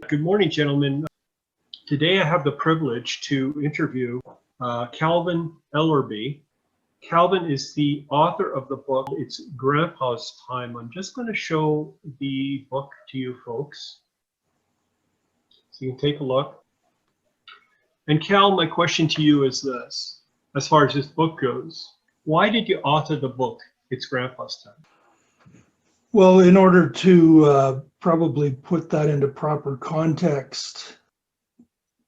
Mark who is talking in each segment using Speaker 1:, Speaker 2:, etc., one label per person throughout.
Speaker 1: Good morning, gentlemen. Today I have the privilege to interview Calvin Ellerby. Calvin is the author of the book, It's Grampa's Time. I'm just going to show the book to you folks so you can take a look. And Cal, my question to you is this, as far as this book goes, why did you author the book, It's Grampa's Time?
Speaker 2: Well, in order to probably put that into proper context,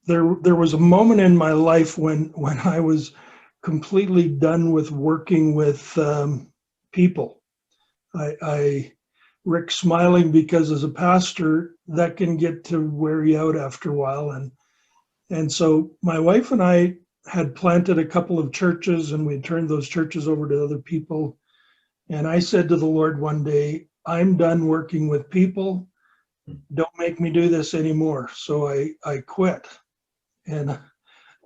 Speaker 2: there was a moment in my life when I was completely done with working with people. Rick's smiling because as a pastor, that can get to wear you out after a while. And so my wife and I had planted a couple of churches and we turned those churches over to other people. And I said to the Lord one day, I'm done working with people. Don't make me do this anymore. So I quit. And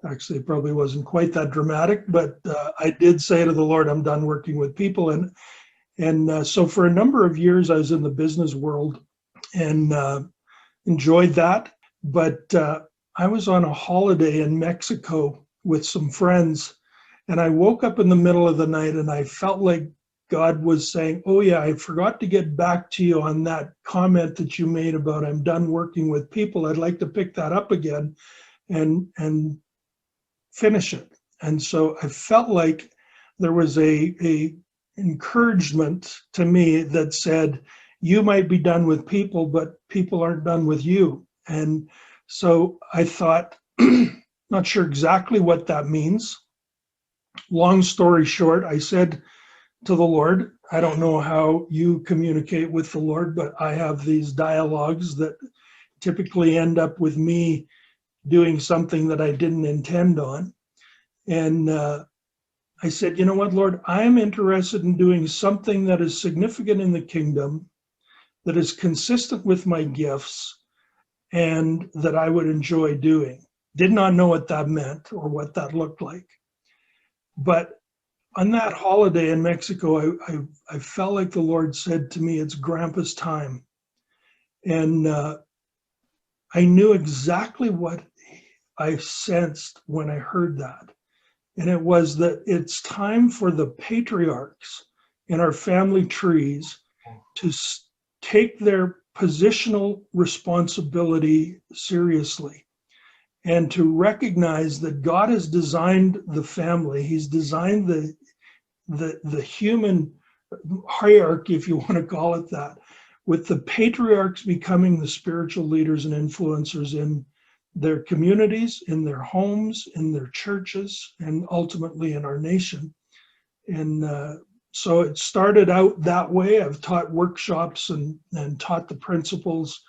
Speaker 2: actually, it probably wasn't quite that dramatic, but I did say to the Lord, I'm done working with people. And so for a number of years, I was in the business world and enjoyed that. But I was on a holiday in Mexico with some friends, and I woke up in the middle of the night and I felt like God was saying, oh yeah, I forgot to get back to you on that comment that you made about I'm done working with people. I'd like to pick that up again and finish it. And so I felt like there was a encouragement to me that said, you might be done with people, but people aren't done with you. And so I thought, not sure exactly what that means. Long story short, I said to the Lord, I don't know how you communicate with the Lord, but I have these dialogues that typically end up with me doing something that I didn't intend on. And I said, you know what, Lord, I'm interested in doing something that is significant in the kingdom, that is consistent with my gifts, and that I would enjoy doing. Did not know what that meant or what that looked like. But on that holiday in Mexico, I felt like the Lord said to me, it's Grampa's time. And I knew exactly what I sensed when I heard that. And it was that it's time for the patriarchs in our family trees to take their positional responsibility seriously and to recognize that God has designed the family. He's designed the human hierarchy, if you want to call it that, with the patriarchs becoming the spiritual leaders and influencers in their communities, in their homes, in their churches, and ultimately in our nation. And so it started out that way. I've taught workshops and taught the principles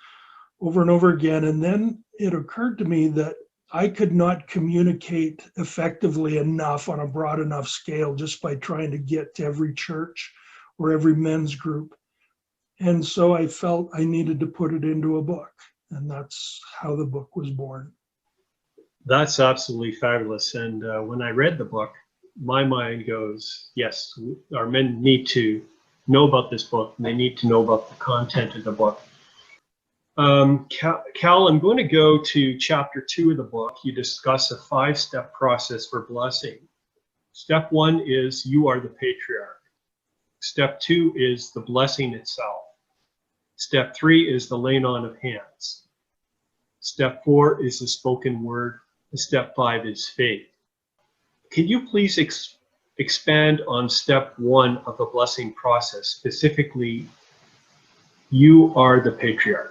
Speaker 2: over and over again. And then it occurred to me that I could not communicate effectively enough on a broad enough scale just by trying to get to every church or every men's group. And so I felt I needed to put it into a book. And that's how the book was born.
Speaker 1: That's absolutely fabulous. And when I read the book, my mind goes, yes, our men need to know about this book, and they need to know about the content of the book. Cal, I'm going to go to chapter 2 of the book. You discuss a 5-step process for blessing. Step 1 is you are the patriarch. Step 2 is the blessing itself. Step 3 is the laying on of hands. Step 4 is the spoken word. And step 5 is faith. Can you please expand on step 1 of the blessing process, specifically, you are the patriarch?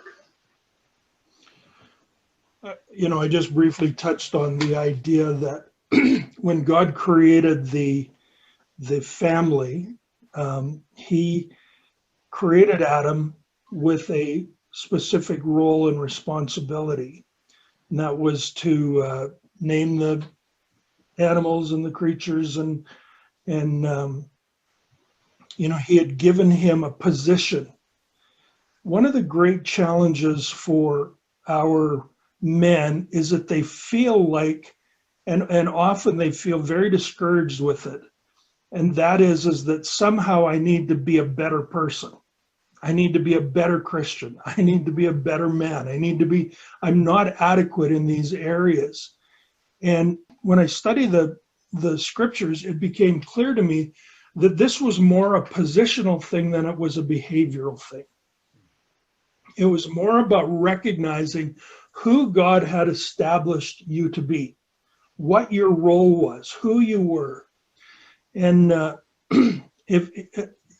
Speaker 2: I just briefly touched on the idea that when God created the family, he created Adam with a specific role and responsibility. And that was to name the animals and the creatures, and he had given him a position. One of the great challenges for our men is that they feel like, and often they feel very discouraged with it, and that is that somehow I need to be a better person. I need to be a better Christian. I need to be a better man. I'm not adequate in these areas. And when I study the scriptures, it became clear to me that this was more a positional thing than it was a behavioral thing. It was more about recognizing who God had established you to be, what your role was, who you were. And if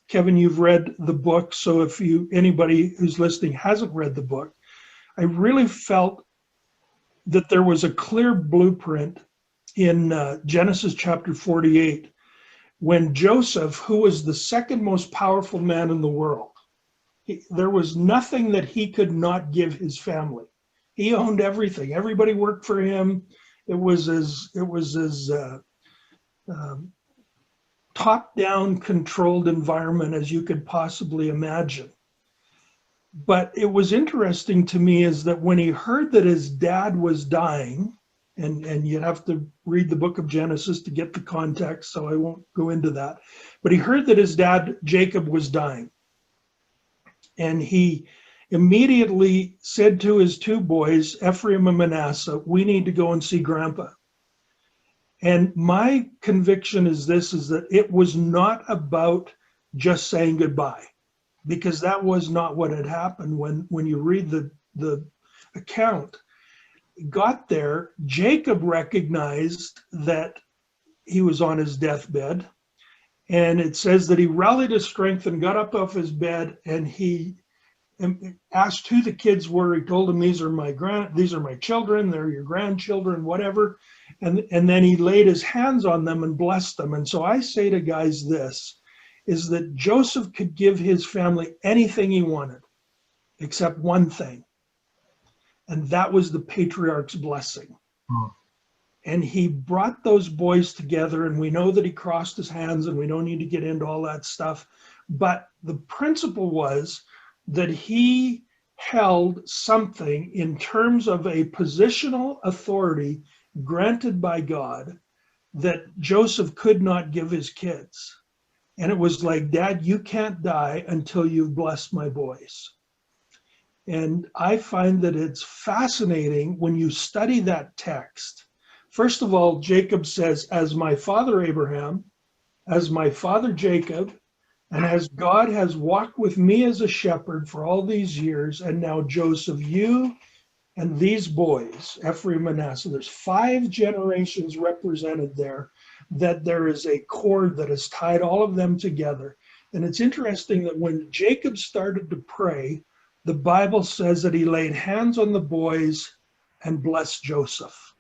Speaker 2: Kevin, you've read the book, so if anybody who's listening hasn't read the book, I really felt that there was a clear blueprint in Genesis chapter 48 when Joseph, who was the second most powerful man in the world, there was nothing that he could not give his family. He owned everything. Everybody worked for him. It was as top-down controlled environment as you could possibly imagine. But it was interesting to me is that when he heard that his dad was dying, and you have to read the book of Genesis to get the context, so I won't go into that. But he heard that his dad, Jacob, was dying. And he immediately said to his two boys, Ephraim and Manasseh, we need to go and see Grampa. And my conviction is this, is that it was not about just saying goodbye, because that was not what had happened when you read the account. Got there, Jacob recognized that he was on his deathbed, and it says that he rallied his strength and got up off his bed, and he asked who the kids were. He told them, these are my children, they're your grandchildren, whatever, and then he laid his hands on them and blessed them. And so I say to guys this, is that Joseph could give his family anything he wanted except one thing. And that was the patriarch's blessing. And he brought those boys together, and we know that he crossed his hands, and we don't need to get into all that stuff. But the principle was that he held something in terms of a positional authority granted by God that Joseph could not give his kids. And it was like, Dad, you can't die until you've blessed my boys. And I find that it's fascinating when you study that text. First of all, Jacob says, as my father Abraham, as my father Jacob, and as God has walked with me as a shepherd for all these years, and now Joseph, you and these boys, Ephraim and Manasseh, there's 5 generations represented there, that there is a cord that has tied all of them together. And it's interesting that when Jacob started to pray, the Bible says that he laid hands on the boys and blessed Joseph.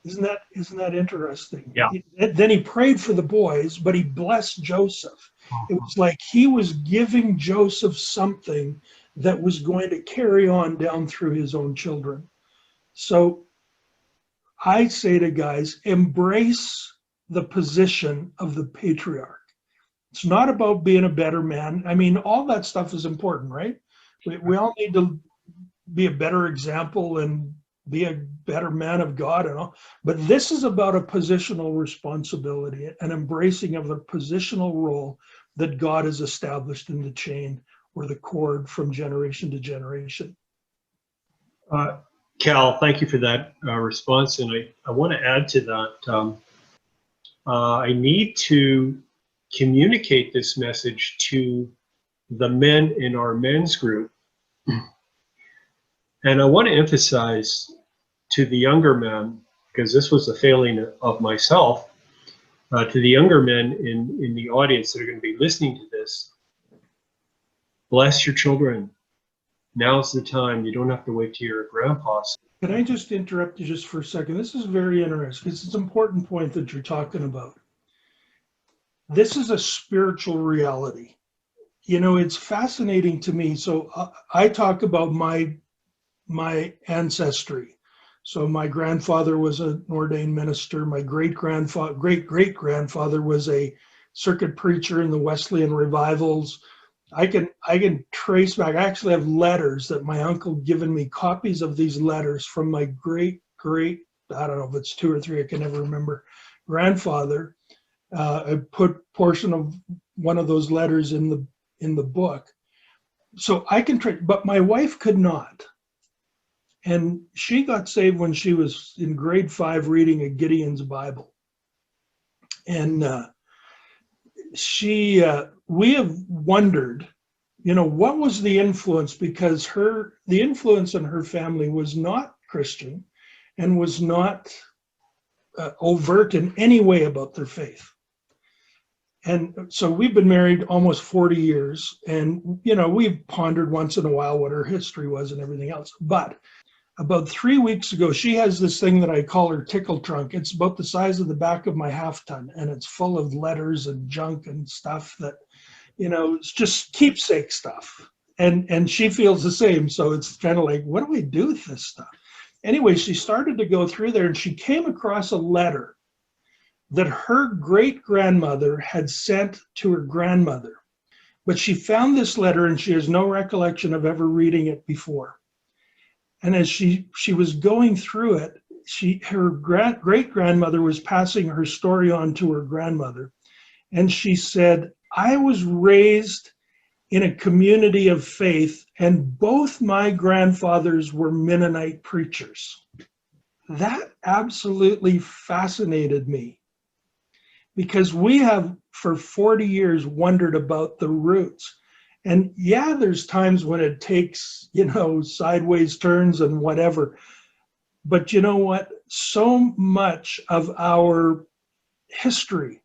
Speaker 2: Isn't that interesting?
Speaker 1: Yeah.
Speaker 2: Then he prayed for the boys, but he blessed Joseph. It was like he was giving Joseph something that was going to carry on down through his own children. So I say to guys, embrace the position of the patriarch. It's not about being a better man. I mean, all that stuff is important, right? We all need to be a better example and be a better man of God and all. But this is about a positional responsibility, an embracing of the positional role that God has established in the chain or the cord from generation to generation.
Speaker 1: Cal, thank you for that response. And I want to add to that. I need to communicate this message to the men in our men's group. And I want to emphasize to the younger men, because this was a failing of myself, to the younger men in the audience that are going to be listening to this, bless your children. Now's the time. You don't have to wait till you're a grandpa.
Speaker 2: Can I just interrupt you just for a second? This is very interesting because it's an important point that you're talking about. This is a spiritual reality. You know, it's fascinating to me. So I talk about my ancestry. So my grandfather was an ordained minister. My great-great-grandfather was a circuit preacher in the Wesleyan revivals. I can trace back. I actually have letters that my uncle given me, copies of these letters from my great, I don't know if it's 2 or 3, I can never remember, grandfather. I put portion of one of those letters in in the book. So I can try, but my wife could not. And she got saved when she was in grade 5 reading a Gideon's Bible. And we have wondered, what was the influence? Because the influence in her family was not Christian and was not overt in any way about their faith. And so we've been married almost 40 years, and, we've pondered once in a while what her history was and everything else. But about 3 weeks ago, she has this thing that I call her tickle trunk. It's about the size of the back of my half ton, and it's full of letters and junk and stuff that, it's just keepsake stuff. And she feels the same. So it's kind of like, what do we do with this stuff? Anyway, she started to go through there, and she came across a letter that her great-grandmother had sent to her grandmother. But she found this letter, and she has no recollection of ever reading it before. And as she was going through it, her great-grandmother was passing her story on to her grandmother. And she said, I was raised in a community of faith, and both my grandfathers were Mennonite preachers. That absolutely fascinated me, because we have for 40 years wondered about the roots. And yeah, there's times when it takes, sideways turns and whatever. But you know what? So much of our history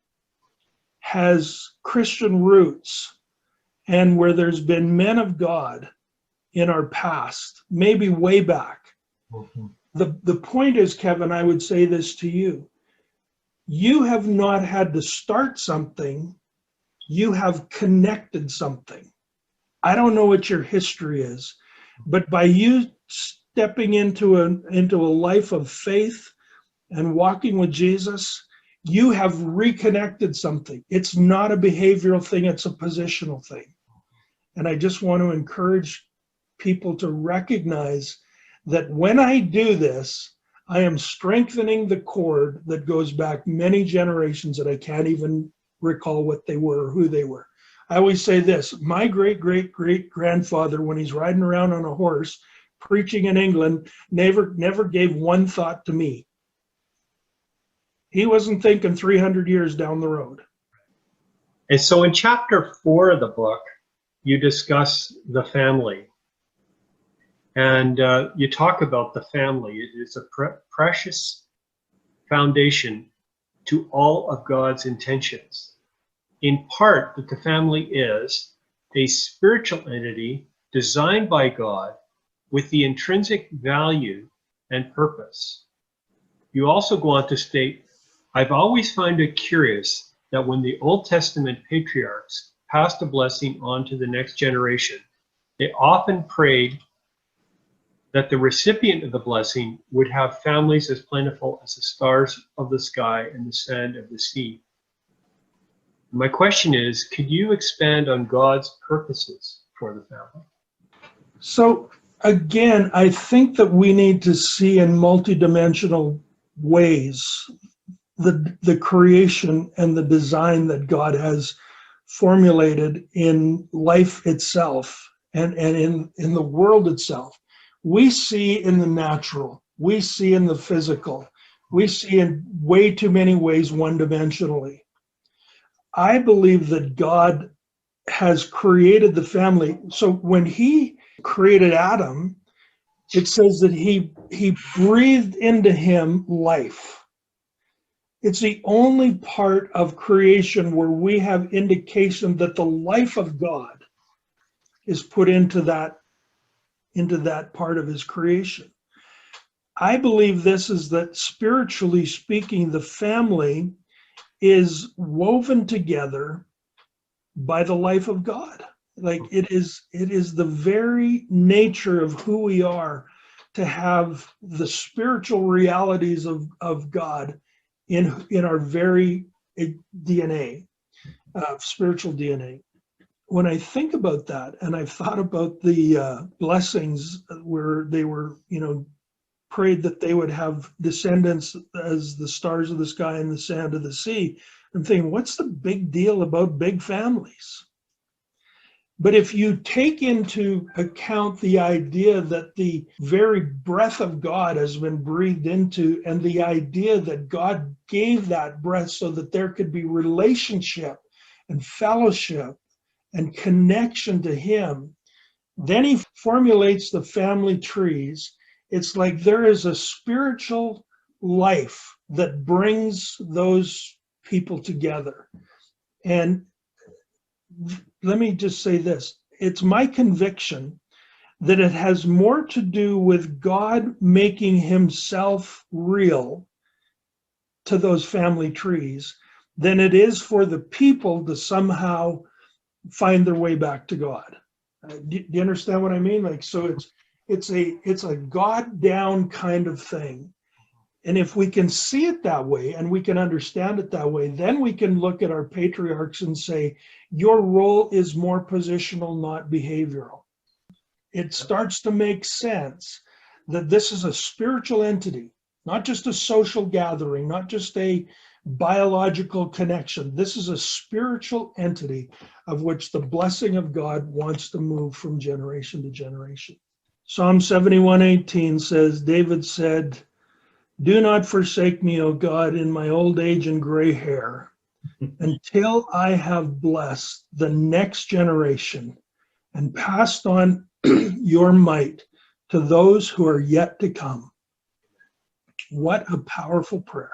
Speaker 2: has Christian roots, and where there's been men of God in our past, maybe way back. Mm-hmm. The point is, Kevin, I would say this to you. You have not had to start something, you have connected something. I don't know what your history is, but by you stepping into a life of faith and walking with Jesus, you have reconnected something. It's not a behavioral thing, it's a positional thing. And I just want to encourage people to recognize that when I do this, I am strengthening the cord that goes back many generations that I can't even recall what they were or who they were. I always say this, my great-great-great-grandfather, when he's riding around on a horse, preaching in England, never gave one thought to me. He wasn't thinking 300 years down the road.
Speaker 1: And so in chapter 4 of the book, you discuss the family. And you talk about the family. It is a precious foundation to all of God's intentions. In part, that the family is a spiritual entity designed by God with the intrinsic value and purpose. You also go on to state, I've always found it curious that when the Old Testament patriarchs passed a blessing on to the next generation, they often prayed that the recipient of the blessing would have families as plentiful as the stars of the sky and the sand of the sea. My question is, could you expand on God's purposes for the family?
Speaker 2: So again, I think that we need to see in multidimensional ways the creation and the design that God has formulated in life itself and in the world itself. We see in the natural, we see in the physical, we see in way too many ways one-dimensionally. I believe that God has created the family. So when he created Adam, it says that he breathed into him life. It's the only part of creation where we have indication that the life of God is put into that part of his creation. I believe this is that spiritually speaking, the family is woven together by the life of God. Like it is the very nature of who we are to have the spiritual realities of God in our very DNA, spiritual DNA. When I think about that, and I've thought about the blessings where they were, prayed that they would have descendants as the stars of the sky and the sand of the sea, I'm thinking, what's the big deal about big families? But if you take into account the idea that the very breath of God has been breathed into, and the idea that God gave that breath so that there could be relationship and fellowship and connection to him, then he formulates the family trees. It's like there is a spiritual life that brings those people together. And let me just say this. It's my conviction that it has more to do with God making himself real to those family trees than it is for the people to somehow find their way back to God. Do you understand what I mean? Like, so it's a God down kind of thing. And if we can see it that way and we can understand it that way, then we can look at our patriarchs and say, your role is more positional, not behavioral. It starts to make sense that this is a spiritual entity, not just a social gathering, not just a biological connection. This is a spiritual entity of which the blessing of God wants to move from generation to generation. Psalm 71:18 says, David said, do not forsake me, O God, in my old age and gray hair, until I have blessed the next generation and passed on your might to those who are yet to come. What a powerful prayer.